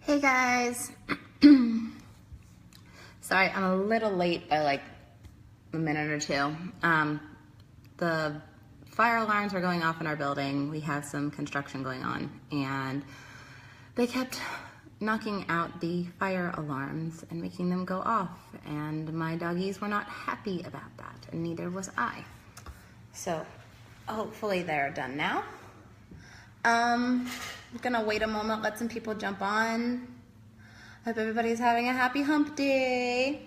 Hey guys. Sorry, I'm a little late by like a minute or two. The fire alarms were going off in our building. We have some construction going on, and they kept knocking out the fire alarms and making them go off, and my doggies were not happy about that, and neither was I. So hopefully they're done now. I'm gonna wait a moment, let some people jump on. Hope everybody's having a happy hump day.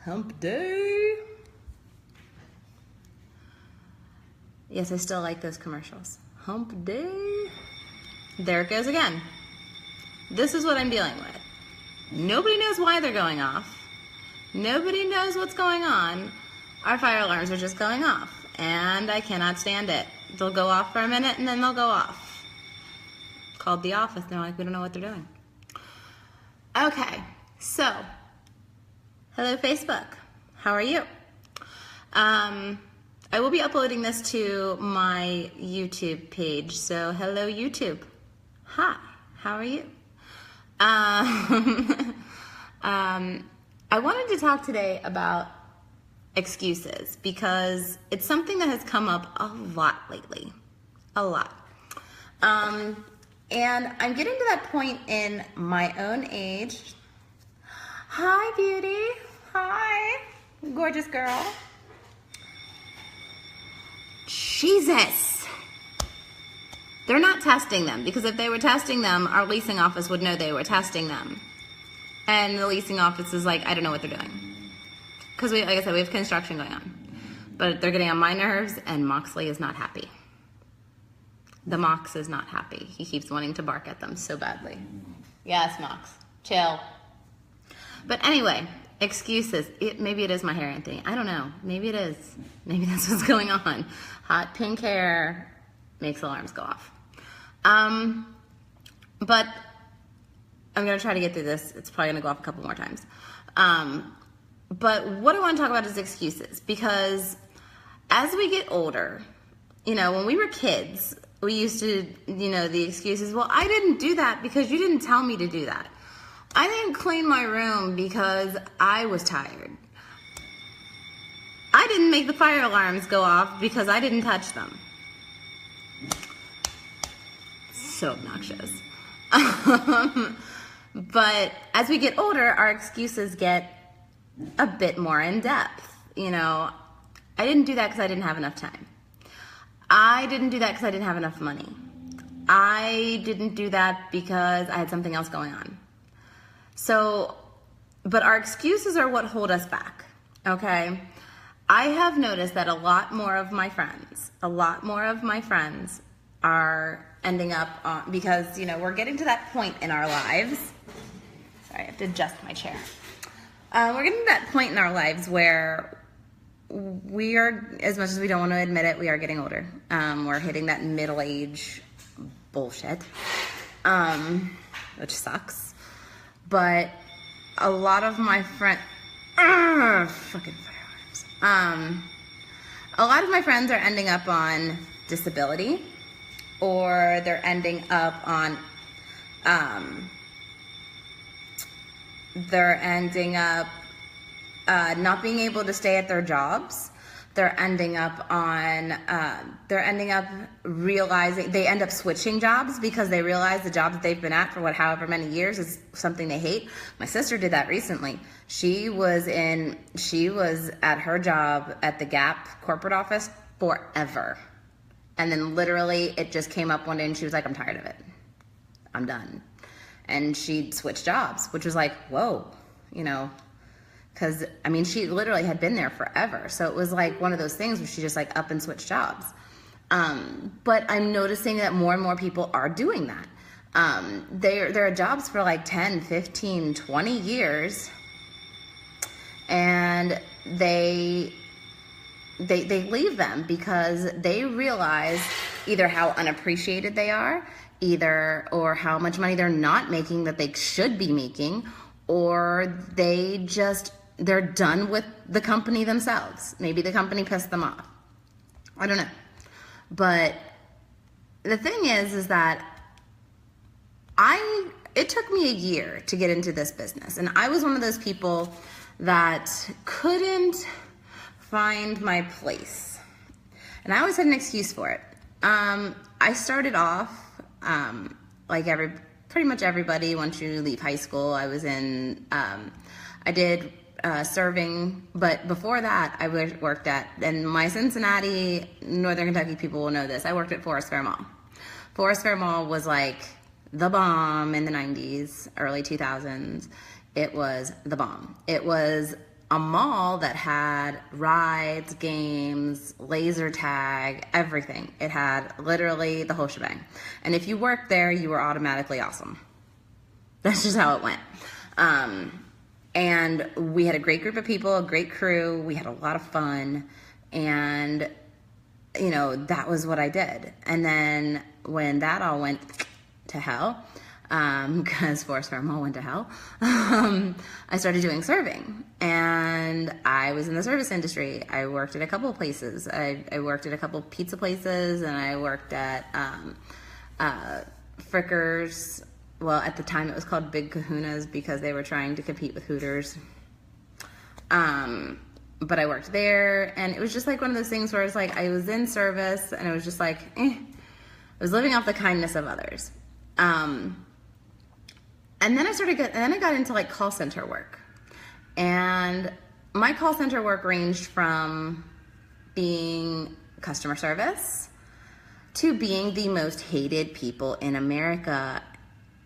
Hump day. Yes, I still like those commercials. Hump day. There it goes again. This is what I'm dealing with. Nobody knows why they're going off. Nobody knows what's going on. Our fire alarms are just going off, and I cannot stand it. They'll go off for a minute, and then they'll go off. Called the office. They're like, we don't know what they're doing. Okay, so, hello Facebook. How are you? I will be uploading this to my YouTube page, so hello YouTube. Hi, how are you? I wanted to talk today about excuses because it's something that has come up a lot lately. A lot. And I'm getting to that point in my own age. Hi, beauty. Hi, gorgeous girl. Jesus. They're not testing them, because if they were testing them, our leasing office would know they were testing them. And the leasing office is like, I don't know what they're doing. Because, like I said, we have construction going on. But they're getting on my nerves, and Moxley is not happy. The Mox is not happy. He keeps wanting to bark at them so badly. Yes, Mox. Chill. But anyway, excuses. Maybe it is my hair, Anthony. I don't know. Maybe it is. Maybe that's what's going on. Hot pink hair makes alarms go off. But I'm going to try to get through this. It's probably going to go off a couple more times. But what I want to talk about is excuses. Because as we get older, when we were kids, we used to, the excuses, well, I didn't do that because you didn't tell me to do that. I didn't clean my room because I was tired. I didn't make the fire alarms go off because I didn't touch them. So obnoxious. But as we get older, our excuses get a bit more in depth. I didn't do that because I didn't have enough time. I didn't do that because I didn't have enough money. I didn't do that because I had something else going on. But our excuses are what hold us back, okay? I have noticed that a lot more of my friends are ending up on, because, we're getting to that point in our lives. Sorry, I have to adjust my chair. We're getting to that point in our lives where we are, as much as we don't want to admit it, we are getting older. We're hitting that middle age bullshit, which sucks. But a lot of my friends, fucking firearms. A lot of my friends are ending up on disability, or they're ending up on, not being able to stay at their jobs. They're ending up realizing, they end up switching jobs because they realize the job that they've been at for however many years is something they hate. My sister did that recently. She was at her job at the Gap corporate office forever. And then literally it just came up one day and she was like, I'm tired of it. I'm done. And she switched jobs, which was like, whoa, because, she literally had been there forever. So it was like one of those things where she just like up and switched jobs. But I'm noticing that more and more people are doing that. There are jobs for like 10, 15, 20 years. And they leave them because they realize either how unappreciated they are, or how much money they're not making that they should be making, or they're done with the company themselves. Maybe the company pissed them off. I don't know. But the thing is that I it took me a year to get into this business. And I was one of those people that couldn't find my place. And I always had an excuse for it. I started off like pretty much everybody once you leave high school. I was in, I did serving, but before that I worked at, and my Cincinnati, Northern Kentucky people will know this, I worked at Forest Fair Mall. Forest Fair Mall was like the bomb in the 90s, early 2000s. It was the bomb. It was a mall that had rides, games, laser tag, everything. It had literally the whole shebang. And if you worked there, you were automatically awesome. That's just how it went. And we had a great group of people, a great crew. We had a lot of fun. And, you know, that was what I did. And then when that all went to hell, because Forest Fair Mall went to hell, I started doing serving. And I was in the service industry. I worked at a couple of places. I worked at a couple of pizza places, and I worked at Frickers. Well, at the time it was called Big Kahunas because they were trying to compete with Hooters. But I worked there, and it was just like one of those things where it's like I was in service, and it was just like, I was living off the kindness of others. And then I got into like call center work. And my call center work ranged from being customer service to being the most hated people in America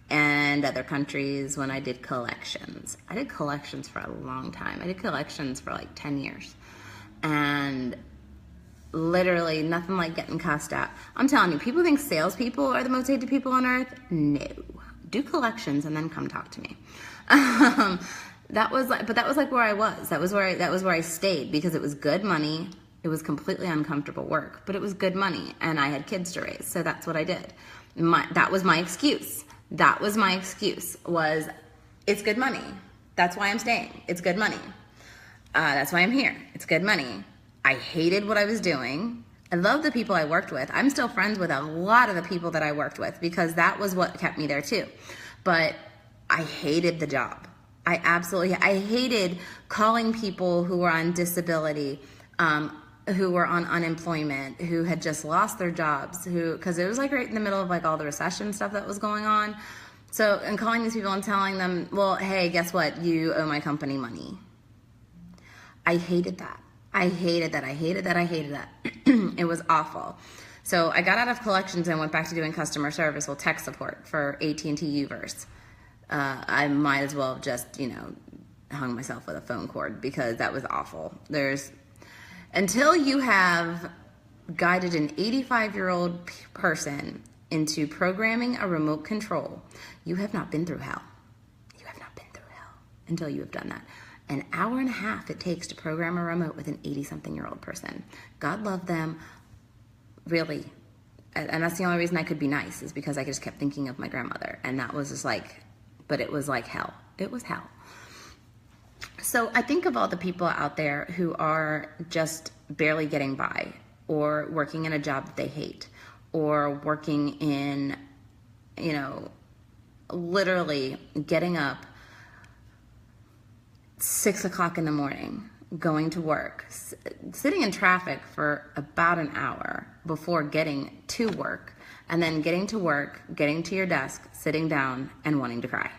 and other countries when I did collections. I did collections for a long time. I did collections for like 10 years. And literally nothing like getting cussed out. I'm telling you, people think salespeople are the most hated people on earth. No. Do collections and then come talk to me. That was like where I was. That was where I stayed because it was good money. It was completely uncomfortable work, but it was good money, and I had kids to raise, so that's what I did. That was my excuse. That was my excuse, was it's good money. That's why I'm staying. It's good money. That's why I'm here. It's good money. I hated what I was doing. I love the people I worked with. I'm still friends with a lot of the people that I worked with because that was what kept me there too. But I hated the job. I hated calling people who were on disability, who were on unemployment, who had just lost their jobs, because it was like right in the middle of like all the recession stuff that was going on. So, and calling these people and telling them, well, hey, guess what? You owe my company money. I hated that. I hated that. It was awful. So I got out of collections and went back to doing customer service, well, tech support for AT&T Uverse. I might as well have just, hung myself with a phone cord because that was awful. Until you have guided an 85-year-old person into programming a remote control, you have not been through hell. You have not been through hell until you have done that. An hour and a half it takes to program a remote with an 80-something-year-old person. God love them, really. And that's the only reason I could be nice, is because I just kept thinking of my grandmother. And that was just like, but it was like hell. It was hell. So I think of all the people out there who are just barely getting by, or working in a job that they hate, or working in, literally getting up 6 o'clock in the morning, going to work, sitting in traffic for about an hour before getting to work, and then getting to work, getting to your desk, sitting down, and wanting to cry.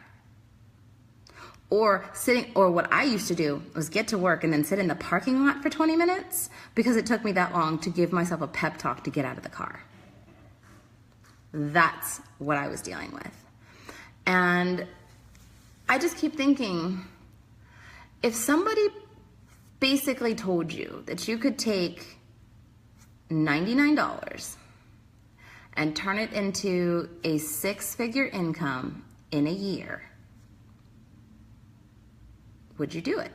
Or what I used to do was get to work and then sit in the parking lot for 20 minutes because it took me that long to give myself a pep talk to get out of the car. That's what I was dealing with. And I just keep thinking, if somebody basically told you that you could take $99 and turn it into a 6-figure income in a year, would you do it?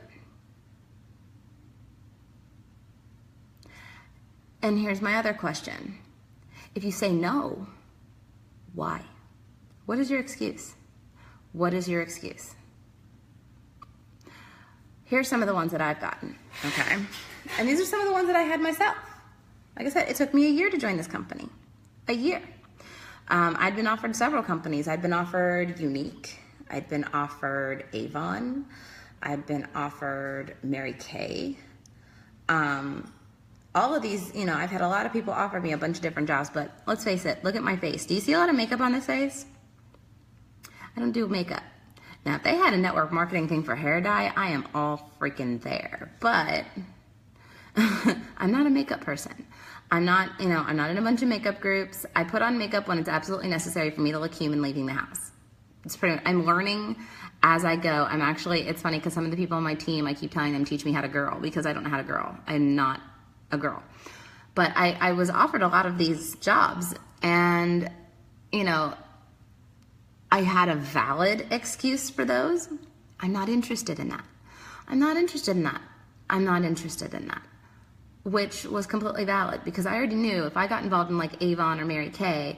And here's my other question. If you say no, why? What is your excuse? What is your excuse? Here's some of the ones that I've gotten, okay? And these are some of the ones that I had myself. Like I said, it took me a year to join this company. A year. I'd been offered several companies. I'd been offered Unique. I'd been offered Avon. I'd been offered Mary Kay. All of these, you know, I've had a lot of people offer me a bunch of different jobs, but let's face it, look at my face. Do you see a lot of makeup on this face? I don't do makeup. Now, if they had a network marketing thing for hair dye, I am all freaking there. But I'm not a makeup person. I'm not in a bunch of makeup groups. I put on makeup when it's absolutely necessary for me to look human leaving the house. I'm learning as I go. It's funny because some of the people on my team, I keep telling them, teach me how to girl, because I don't know how to girl. I'm not a girl. But I was offered a lot of these jobs, and, you know, I had a valid excuse for those. I'm not interested in that. I'm not interested in that. I'm not interested in that. Which was completely valid, because I already knew if I got involved in like Avon or Mary Kay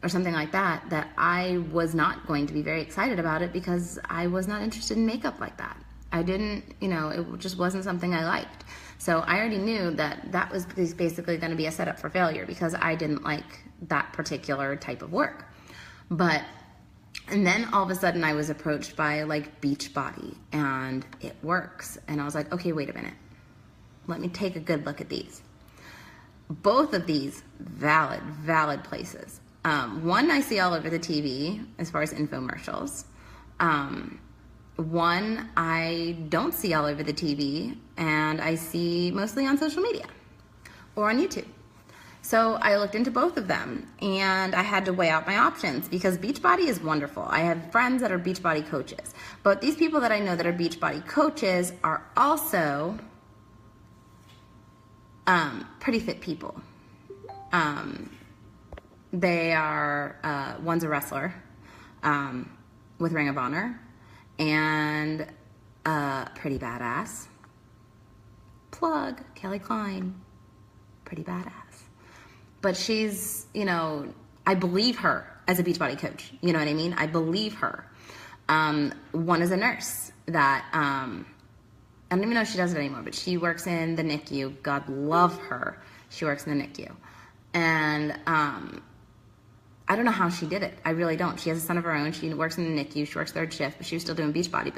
or something like that, that I was not going to be very excited about it, because I was not interested in makeup like that. I didn't, you know, it just wasn't something I liked. So I already knew that that was basically going to be a setup for failure, because I didn't like that particular type of work. And then all of a sudden I was approached by like Beachbody and It Works. And I was like, okay, wait a minute. Let me take a good look at these. Both of these valid places. One I see all over the TV as far as infomercials. One I don't see all over the TV, and I see mostly on social media or on YouTube. So I looked into both of them, and I had to weigh out my options, because Beachbody is wonderful. I have friends that are Beachbody coaches, but these people that I know that are Beachbody coaches are also pretty fit people. They are, one's a wrestler with Ring of Honor, and pretty badass. Plug, Kelly Klein, pretty badass. But she's, you know, I believe her as a Beachbody coach. You know what I mean? I believe her. One is a nurse that, I don't even know if she does it anymore, but she works in the NICU. God love her. She works in the NICU. And I don't know how she did it. I really don't. She has a son of her own. She works in the NICU. She works third shift, but she was still doing Beachbody.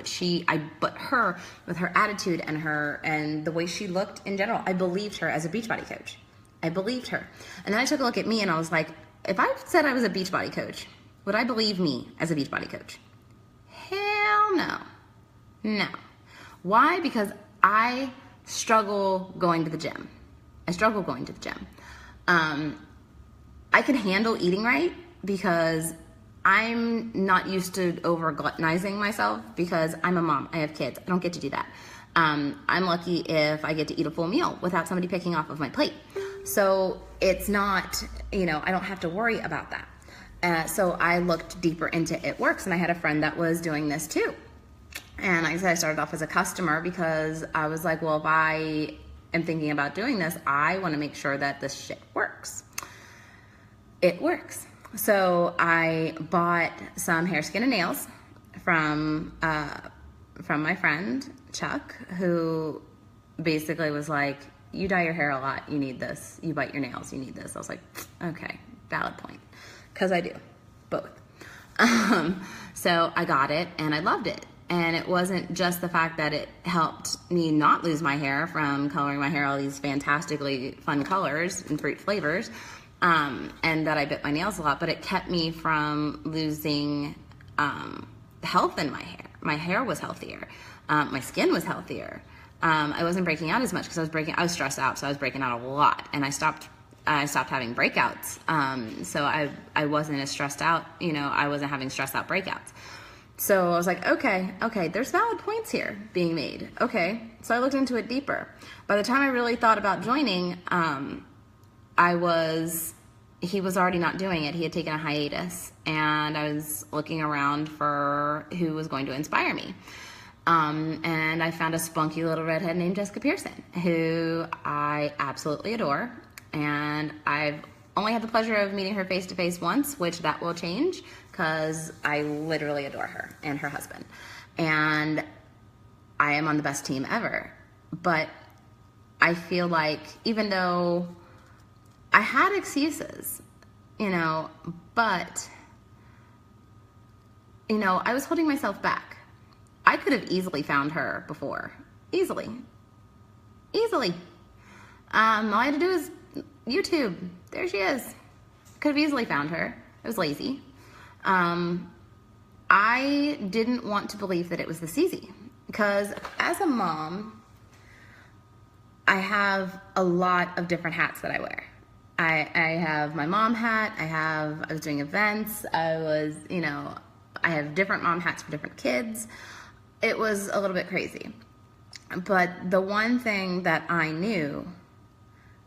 But her, with her attitude and the way she looked in general, I believed her as a Beachbody coach. I believed her. And then I took a look at me, and I was like, if I said I was a Beachbody coach, would I believe me as a Beachbody coach? Hell no. No. Why? Because I struggle going to the gym. I can handle eating right, because I'm not used to over gluttonizing myself, because I'm a mom. I have kids. I don't get to do that. I'm lucky if I get to eat a full meal without somebody picking off of my plate. So it's not, you know, I don't have to worry about that. So I looked deeper into It Works, and I had a friend that was doing this too. And like I said, I started off as a customer, because I was like, well, if I am thinking about doing this, I want to make sure that this shit works. It works. So I bought some hair, skin, and nails from my friend Chuck, who basically was like, you dye your hair a lot, you need this. You bite your nails, you need this. I was like, okay, valid point, because I do both. So I got it, and I loved it. And it wasn't just the fact that it helped me not lose my hair from coloring my hair all these fantastically fun colors and fruit flavors, and that I bit my nails a lot, but it kept me from losing health in my hair. My hair was healthier. My skin was healthier. I wasn't breaking out as much, because I was stressed out, so I was breaking out a lot, and I stopped having breakouts. So I wasn't as stressed out, you know, I wasn't having stressed out breakouts. So I was like, okay, there's valid points here being made. Okay, so I looked into it deeper. By the time I really thought about joining, he was already not doing it. He had taken a hiatus, and I was looking around for who was going to inspire me. And I found a spunky little redhead named Jessica Pearson, who I absolutely adore. And I've only had the pleasure of meeting her face to face once, which that will change, because I literally adore her and her husband. And I am on the best team ever. But I feel like, even though I had excuses, but, I was holding myself back. I could have easily found her before. Easily. All I had to do is YouTube. There she is. Could have easily found her. I was lazy. I didn't want to believe that it was this easy, because as a mom, I have a lot of different hats that I wear. I have my mom hat. I was doing events. I have different mom hats for different kids. It was a little bit crazy. But the one thing that I knew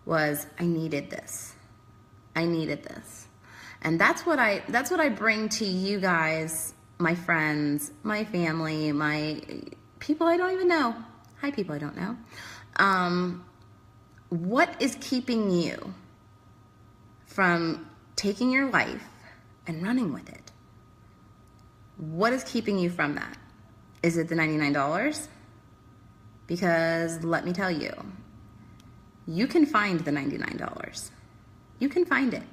was I needed this. And that's what I bring to you guys, my friends, my family, my people I don't even know. Hi, people I don't know. What is keeping you from taking your life and running with it? What is keeping you from that? Is it the $99? Because let me tell you, you can find the $99. You can find it.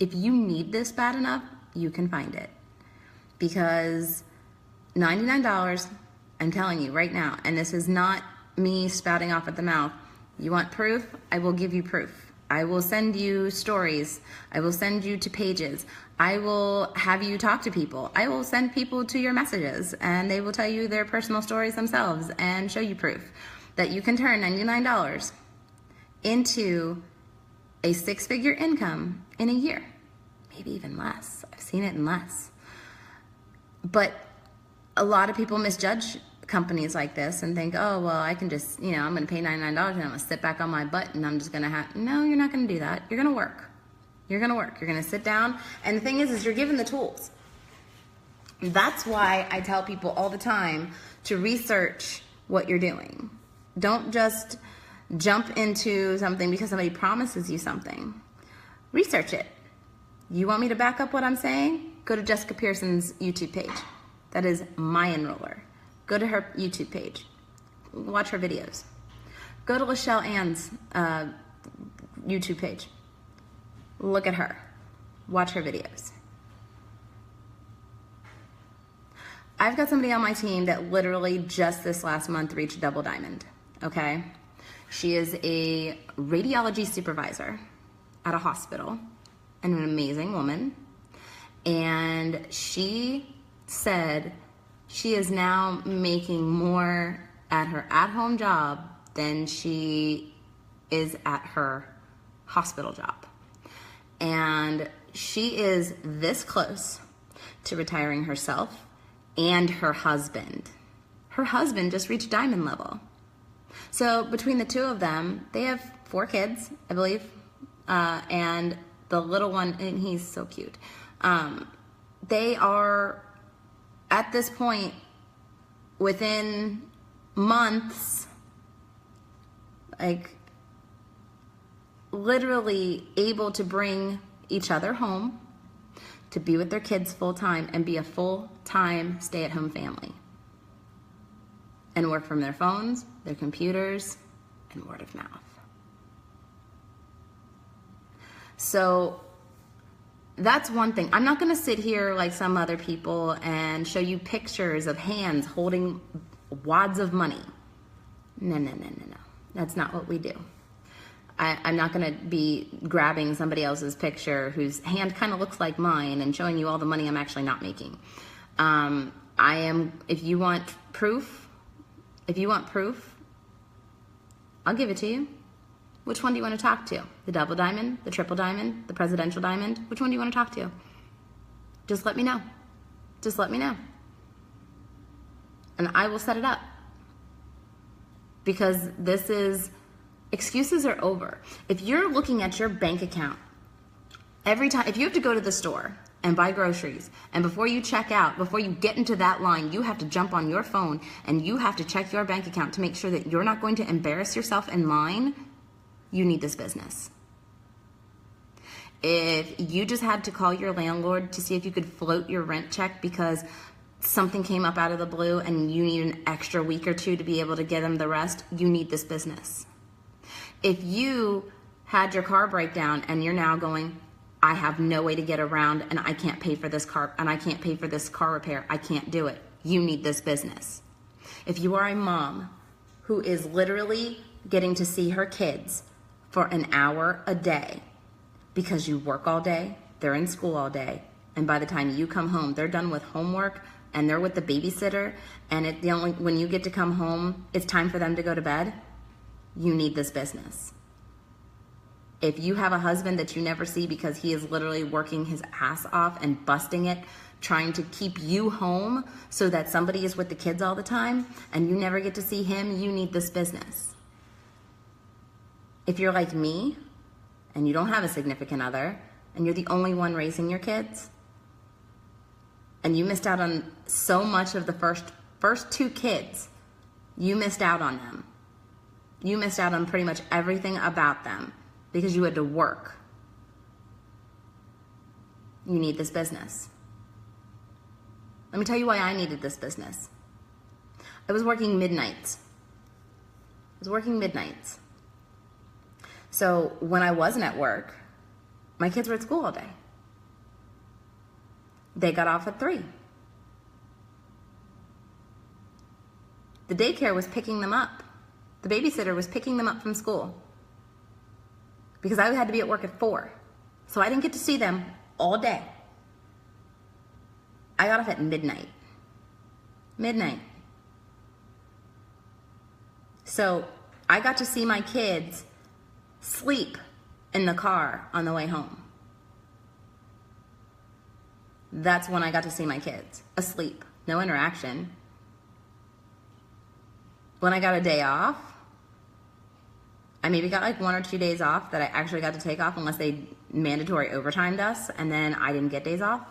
If you need this bad enough, you can find it. Because $99, I'm telling you right now, and this is not me spouting off at the mouth. You want proof? I will give you proof. I will send you stories. I will send you to pages. I will have you talk to people. I will send people to your messages, and they will tell you their personal stories themselves and show you proof that you can turn $99 into a six-figure income in a year, maybe even less. I've seen it in less. But a lot of people misjudge companies like this and think, oh, well, I can just, I'm going to pay $99 and I'm going to sit back on my butt and I'm just going to have, no, you're not going to do that. You're going to work. You're going to work. You're going to sit down. And the thing is you're given the tools. That's why I tell people all the time to research what you're doing. Don't just jump into something because somebody promises you something. Research it. You want me to back up what I'm saying? Go to Jessica Pearson's YouTube page. That is my enroller. Go to her YouTube page. Watch her videos. Go to Lachelle Ann's YouTube page. Look at her. Watch her videos. I've got somebody on my team that literally just this last month reached double diamond. Okay? She is a radiology supervisor at a hospital and an amazing woman. And she said she is now making more at her at-home job than she is at her hospital job. And she is this close to retiring herself and her husband. Her husband just reached diamond level. So between the two of them, they have 4 kids, I believe. And the little one, and he's so cute. They are, at this point, within months, like literally able to bring each other home, to be with their kids full time and be a full-time stay-at-home family. And work from their phones, their computers, and word of mouth. So that's one thing. I'm not going to sit here like some other people and show you pictures of hands holding wads of money. No. That's not what we do. I'm not going to be grabbing somebody else's picture whose hand kind of looks like mine and showing you all the money I'm actually not making. If you want proof, I'll give it to you. Which one do you want to talk to? The double diamond, the triple diamond, the presidential diamond? Which one do you want to talk to? Just let me know. Just let me know. And I will set it up. Because excuses are over. If you're looking at your bank account every time, if you have to go to the store and buy groceries, and before you check out, before you get into that line, you have to jump on your phone and you have to check your bank account to make sure that you're not going to embarrass yourself in line, you need this business. If you just had to call your landlord to see if you could float your rent check because something came up out of the blue and you need an extra week or 2 to be able to get them the rest, you need this business. If you had your car break down and you're now going, I have no way to get around and I can't pay for this car and I can't pay for this car repair. I can't do it. You need this business. If you are a mom who is literally getting to see her kids for an hour a day because you work all day, they're in school all day, and by the time you come home, they're done with homework and they're with the babysitter, and when you get to come home, it's time for them to go to bed, you need this business. If you have a husband that you never see because he is literally working his ass off and busting it, trying to keep you home so that somebody is with the kids all the time and you never get to see him, you need this business. If you're like me and you don't have a significant other and you're the only one raising your kids and you missed out on so much of the first 2 kids, you missed out on them. You missed out on pretty much everything about them because you had to work. You need this business. Let me tell you why I needed this business. I was working midnights. So when I wasn't at work, my kids were at school all day. They got off at 3. The daycare was picking them up. The babysitter was picking them up from school because I had to be at work at 4. So I didn't get to see them all day. I got off at midnight. So I got to see my kids sleep in the car on the way home. That's when I got to see my kids asleep, no interaction. When I got a day off, I maybe got like 1 or 2 days off that I actually got to take off unless they mandatory overtimed us, and then I didn't get days off.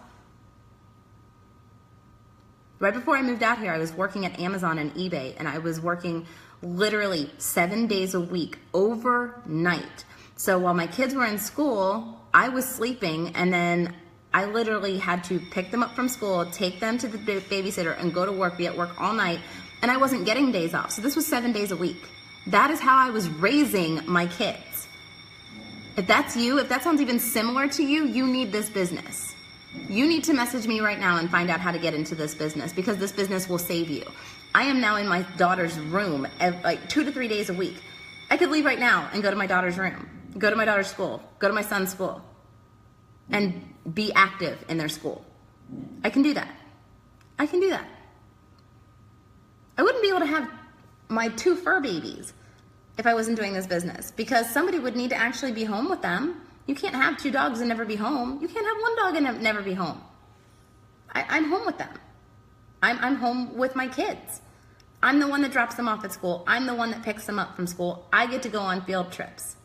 Right before I moved out here, I was working at Amazon and eBay, and I was working literally 7 days a week, overnight. So while my kids were in school, I was sleeping, and then I literally had to pick them up from school, take them to the babysitter, and go to work, be at work all night, and I wasn't getting days off. So this was 7 days a week. That is how I was raising my kids. If that's you, if that sounds even similar to you, you need this business. You need to message me right now and find out how to get into this business because this business will save you. I am now in my daughter's room like 2 to 3 days a week. I could leave right now and go to my daughter's room, go to my daughter's school, go to my son's school, and be active in their school. I can do that. I can do that. I wouldn't be able to have my 2 fur babies if I wasn't doing this business because somebody would need to actually be home with them. You can't have 2 dogs and never be home. You can't have 1 dog and never be home. I'm home with them. I'm home with my kids. I'm the one that drops them off at school. I'm the one that picks them up from school. I get to go on field trips.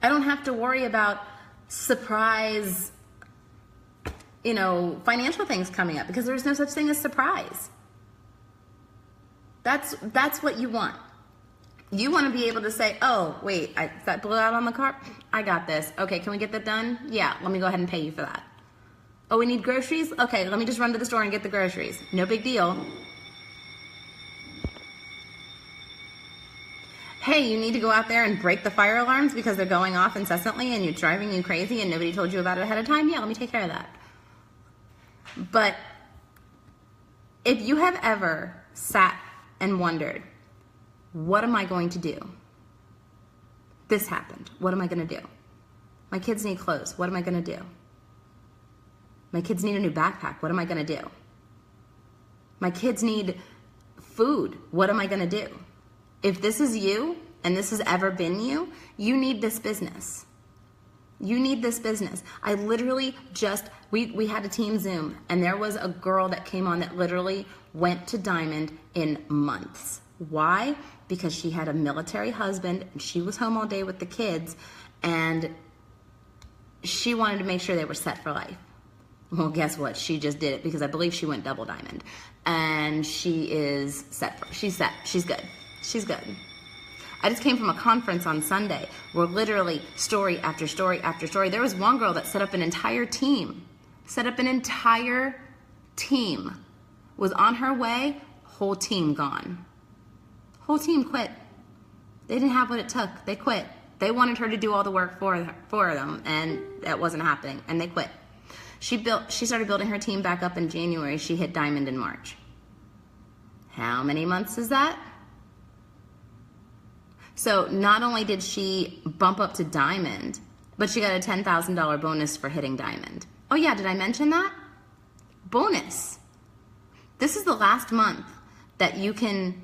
I don't have to worry about surprise, financial things coming up because there's no such thing as surprise. That's what you want. You want to be able to say, oh, wait, that blew out on the car? I got this. Okay, can we get that done? Yeah, let me go ahead and pay you for that. Oh, we need groceries? Okay, let me just run to the store and get the groceries. No big deal. Hey, you need to go out there and break the fire alarms because they're going off incessantly and you're driving you crazy and nobody told you about it ahead of time? Yeah, let me take care of that. But if you have ever sat and wondered, what am I going to do? This happened. What am I going to do? My kids need clothes. What am I going to do? My kids need a new backpack. What am I going to do? My kids need food. What am I going to do? If this is you and this has ever been you, you need this business. You need this business. I literally we had a team Zoom and there was a girl that came on that literally went to Diamond in months. Why? Because she had a military husband and she was home all day with the kids and she wanted to make sure they were set for life. Well, guess what? She just did it because I believe she went double diamond and she is set. She's set. She's good. She's good. I just came from a conference on Sunday where literally story after story after story. There was one girl that set up an entire team. Was on her way, whole team gone. Whole team quit. They didn't have what it took. They quit. They wanted her to do all the work for them, and that wasn't happening, and they quit. She started building her team back up in January. She hit diamond in March. How many months is that? So not only did she bump up to diamond, but she got a $10,000 bonus for hitting diamond. Oh yeah, did I mention that? Bonus. This is the last month that you can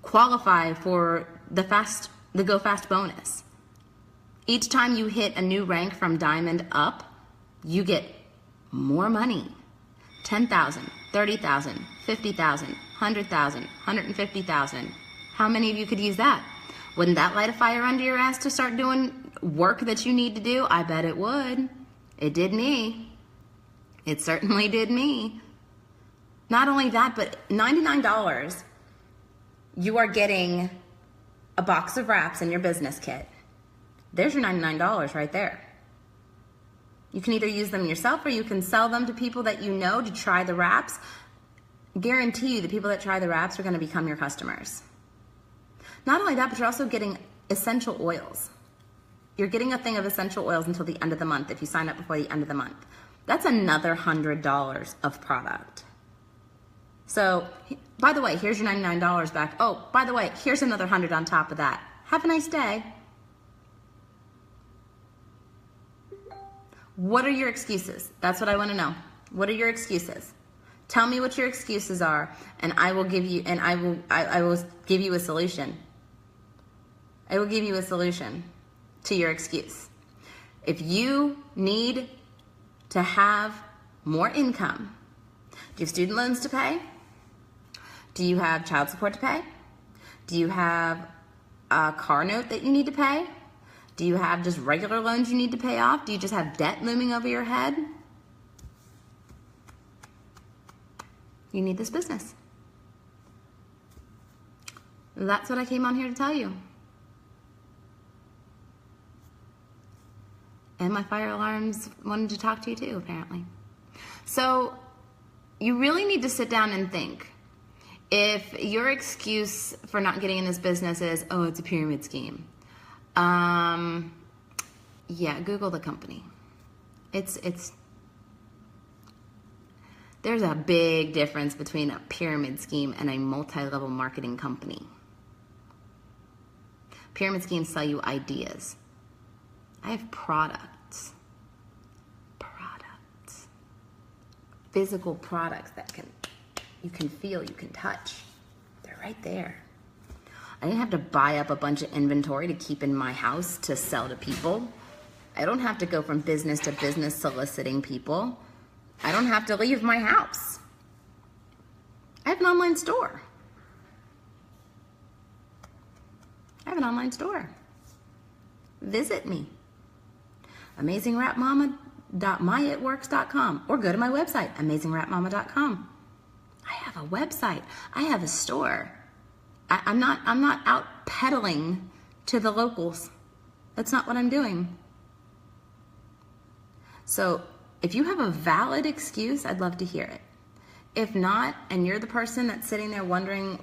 qualify for the Go Fast bonus. Each time you hit a new rank from diamond up, you get more money. 10,000, 30,000, 50,000, 100,000, 150,000. How many of you could use that? Wouldn't that light a fire under your ass to start doing work that you need to do? I bet it would. It did me. It certainly did me. Not only that, but $99, you are getting a box of wraps in your business kit. There's your $99 right there. You can either use them yourself or you can sell them to people that you know to try the wraps. Guarantee you the people that try the wraps are going to become your customers. Not only that, but you're also getting essential oils. You're getting a thing of essential oils until the end of the month if you sign up before the end of the month. That's another $100 of product. So, by the way, here's your $99 back. Oh, by the way, here's another $100 on top of that. Have a nice day. What are your excuses? That's what I want to know. What are your excuses? Tell me what your excuses are, and I will give you a solution. I will give you a solution to your excuse. If you need to have more income, do you have student loans to pay? Do you have child support to pay? Do you have a car note that you need to pay? Do you have just regular loans you need to pay off? Do you just have debt looming over your head? You need this business. That's what I came on here to tell you. And my fire alarms wanted to talk to you too, apparently. So you really need to sit down and think. If your excuse for not getting in this business is, oh, it's a pyramid scheme. Yeah, Google the company. There's a big difference between a pyramid scheme and a multi-level marketing company. Pyramid schemes sell you ideas. I have products, physical products that you can feel, you can touch. They're right there. I didn't have to buy up a bunch of inventory to keep in my house to sell to people. I don't have to go from business to business soliciting people. I don't have to leave my house. I have an online store. Visit me. AmazingRapMama.myitworks.com or go to my website, AmazingRapMama.com. I have a website. I have a store. I'm not out peddling to the locals. That's not what I'm doing. So if you have a valid excuse, I'd love to hear it. If not, and you're the person that's sitting there wondering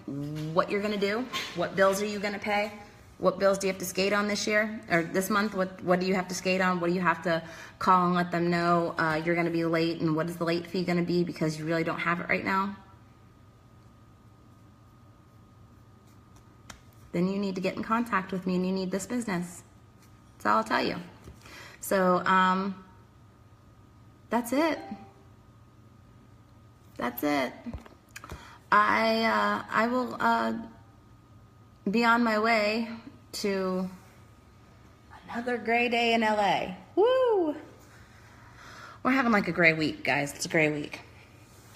what you're going to do, what bills are you going to pay, what bills do you have to skate on this year or this month, what do you have to skate on, what do you have to call and let them know you're going to be late, and what is the late fee going to be because you really don't have it right now, then you need to get in contact with me and you need this business. That's all I'll tell you. So that's it. I will be on my way to another gray day in LA. Woo! We're having like a gray week, guys. It's a gray week.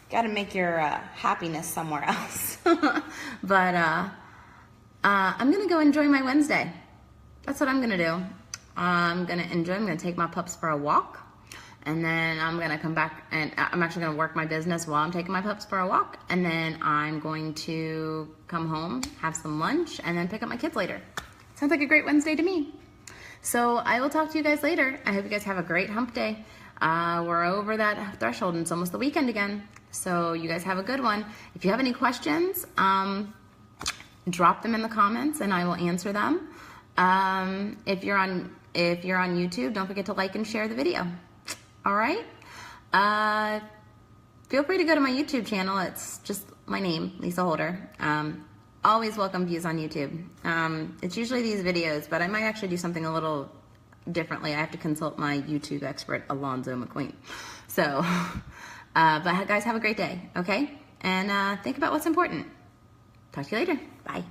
Got to make your happiness somewhere else. But I'm going to go enjoy my Wednesday. That's what I'm going to do. I'm going to take my pups for a walk. And then I'm going to come back and I'm actually going to work my business while I'm taking my pups for a walk. And then I'm going to come home, have some lunch, and then pick up my kids later. Sounds like a great Wednesday to me. So I will talk to you guys later. I hope you guys have a great hump day. We're over that threshold and it's almost the weekend again. So you guys have a good one. If you have any questions, drop them in the comments and I will answer them. If you're on YouTube, don't forget to like and share the video. All right. Feel free to go to my YouTube channel. It's just my name, Lisa Holder. Always welcome views on YouTube. It's usually these videos, but I might actually do something a little differently. I have to consult my YouTube expert, Alonzo McQueen. So, but guys, have a great day, okay? And think about what's important. Talk to you later. Bye.